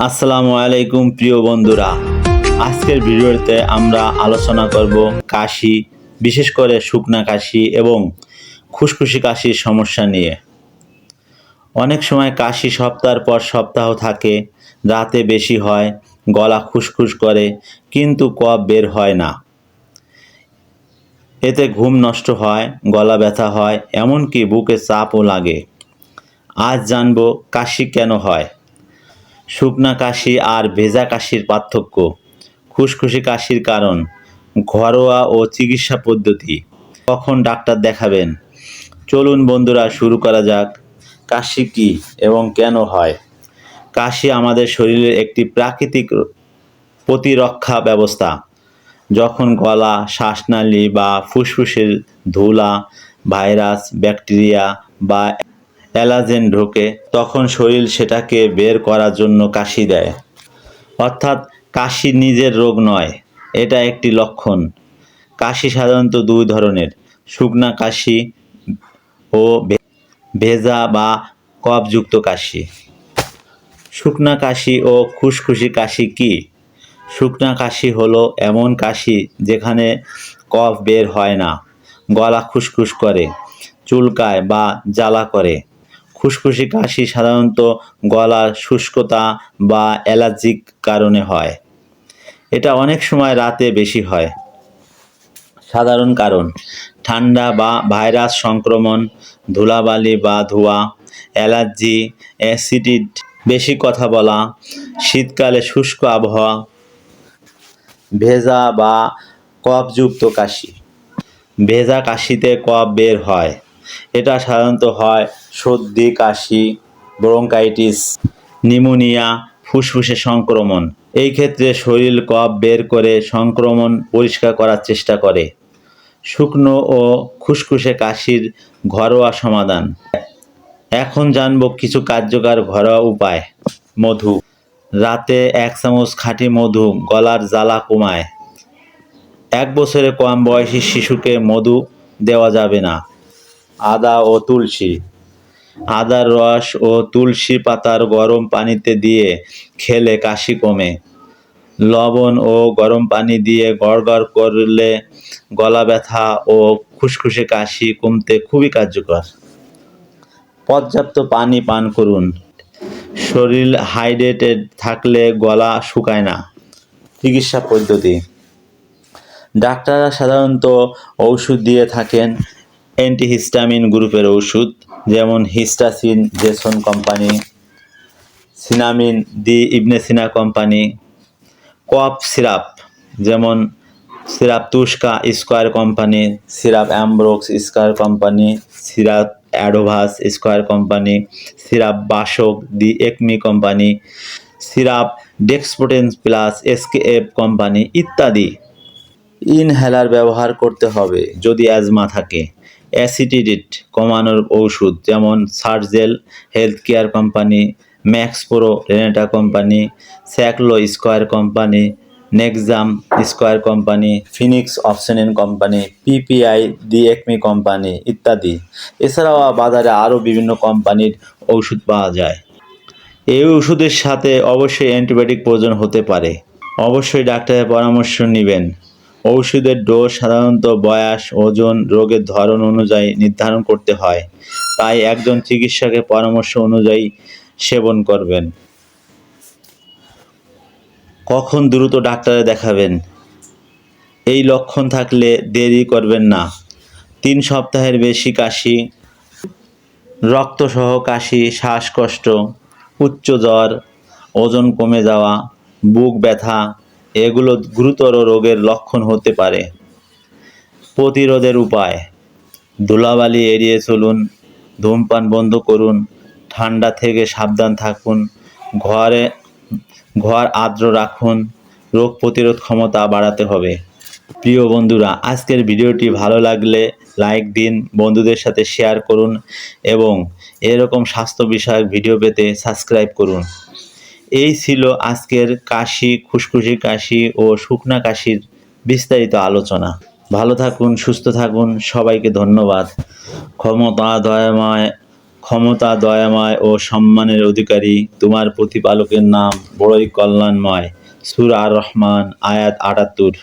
আসসালামু আলাইকুম প্রিয় বন্ধুরা। আজকের ভিডিওতে আমরা আলোচনা করব কাশি, বিশেষ করে শুকনা কাশি এবং খুসখুসি কাশির সমস্যা নিয়ে। অনেক সময় কাশি সপ্তাহের পর সপ্তাহ থাকে, রাতে বেশি হয়, গলা খুসখুস করে কিন্তু কফ বের হয় না। এতে ঘুম নষ্ট হয়, গলা ব্যথা হয়, এমনকি বুকে চাপও লাগে। আজ জানব কাশি কেন হয়, শুকনা কাশি আর ভেজা কাশির পার্থক্য, খুসখুসি কাশির কারণ, ঘরোয়া ও চিকিৎসা পদ্ধতি, কখন ডাক্তার দেখাবেন। চলুন বন্ধুরা শুরু করা যাক। কাশি কী এবং কেন হয়? কাশি আমাদের শরীরের একটি প্রাকৃতিক প্রতিরক্ষা ব্যবস্থা। যখন গলা, শ্বাসনালী বা ফুসফুসের ধুলা, ভাইরাস, ব্যাকটেরিয়া বা অ্যালার্জেন ঢোকে, তখন শরীর সেটাকে বের করার জন্য কাশি দেয়। অর্থাৎ কাশি নিজের রোগ নয়, এটা একটি লক্ষণ। কাশি সাধারণত দুই ধরনের: শুকনা কাশি ও ভেজা বা কফযুক্ত কাশি। শুকনা কাশি ও খুসখুসি কাশি কি? শুকনা কাশি হলো এমন কাশি যেখানে কফ বের হয় না, গলা খুসখুস করে, চুলকায় বা জ্বালা করে। খুসখুসি কাশি সাধারণত গলার শুষ্কতা বা অ্যালার্জিক কারণে হয়। এটা অনেক সময় রাতে বেশি হয়। সাধারণ কারণ: ঠান্ডা বা ভাইরাস সংক্রমণ, ধুলাবালি বা ধোঁয়া, অ্যালার্জি, অ্যাসিডিটি, বেশি কথা বলা, শীতকালে শুষ্ক আবহাওয়া। ভেজা বা কফযুক্ত কাশি। ভেজা কাশিতে কফ বের হয়। এটা সাধারণত হয় সর্দি কাশি, ব্রঙ্কাইটিস, নিউমোনিয়া, ফুসফুসে সংক্রমণ। এই ক্ষেত্রে শরীর কফ বের করে সংক্রমণ পরিষ্কার করার চেষ্টা করে। শুকনো ও খুসখুসে কাশির ঘরোয়া সমাধান। এখন জানব কিছু কার্যকর ঘরোয়া উপায়। মধু। রাতে 1 চামচ খাঁটি মধু গলার জ্বালা কমায়। 1 বছরের কম বয়সী শিশুকে মধু দেওয়া যাবে না। আদা ও তুলসী। আদার রস ও তুলসী পাতার গরম পানিতে দিয়ে খেলে কাশি কমে। লবণ ও গরম পানি দিয়ে গড়গড় করলে গলা ব্যথা ও খুসখুসে কাশি কমতে খুবই কার্যকর। পর্যাপ্ত পানি পান করুন। শরীর হাইড্রেটেড থাকলে গলা শুকায় না। চিকিৎসা পদ্ধতি: ডাক্তাররা সাধারণত ওষুধ দিয়ে থাকেন। অ্যান্টিহিস্টামিন গ্রুপের ওষুধ, যেমন Histacin Jayson company, Sinamin the Ibn Sina company. Cough syrup, যেমন syrup Tuska Square company, syrup Ambrox Square company, syrup Adovas Square company, syrup বাসক the Acme company, syrup Dexpotent plus SKF company ইত্যাদি। ইনহেলার ব্যবহার করতে হবে যদি অ্যাজমা থাকে। অ্যাসিডিটি কমানোর ওষুধ, যেমন Sergel health care company, Maxpro Renata company, Seclo Square company, Nexum Square company, Finix Opsonin company, PPI the Acme company ইত্যাদি। এছাড়াও বাজারে আরও বিভিন্ন কোম্পানির ওষুধ পাওয়া যায়। এই ওষুধের সাথে অবশ্যই অ্যান্টিবায়োটিক প্রয়োজন হতে পারে। অবশ্যই ডাক্তারের পরামর্শ নেবেন। ওষুধের ডোজ সাধারণত বয়স, ওজন, রোগের ধরন অনুযায়ী নির্ধারণ করতে হয়, তাই একজন চিকিৎসকের পরামর্শ অনুযায়ী সেবন করবেন। কখন দ্রুত ডাক্তারে দেখাবেন? এই লক্ষণ থাকলে দেরি করবেন না। 3 সপ্তাহের বেশি কাশি, রক্তসহ কাশি, শ্বাসকষ্ট, উচ্চ জ্বর, ওজন কমে যাওয়া, বুক ব্যথা, এগুলো গুরুতর রোগের লক্ষণ হতে পারে। প্রতিরোধের উপায়: ধুলাবালি এড়িয়ে চলুন, ধূমপান বন্ধ করুন, ঠান্ডা থেকে সাবধান থাকুন, ঘর আর্দ্র রাখুন, রোগ প্রতিরোধ ক্ষমতা বাড়াতে হবে। প্রিয় বন্ধুরা, আজকের ভিডিওটি ভালো লাগলে লাইক দিন, বন্ধুদের সাথে শেয়ার করুন এবং এরকম স্বাস্থ্য বিষয়ক ভিডিও পেতে সাবস্ক্রাইব করুন। এই ছিল আজকের কাশি, খুসখুসি কাশি ও শুকনা কাশির বিস্তারিত আলোচনা। ভালো থাকুন, সুস্থ থাকুন, সবাইকে ধন্যবাদ। ক্ষমতা দয়াময় ক্ষমতা দয়াময় ও সম্মানের অধিকারী, তোমার প্রতিপালকের নাম বড়ই কল্যাণময়। সূরা আর রহমান আয়াত ৭৮।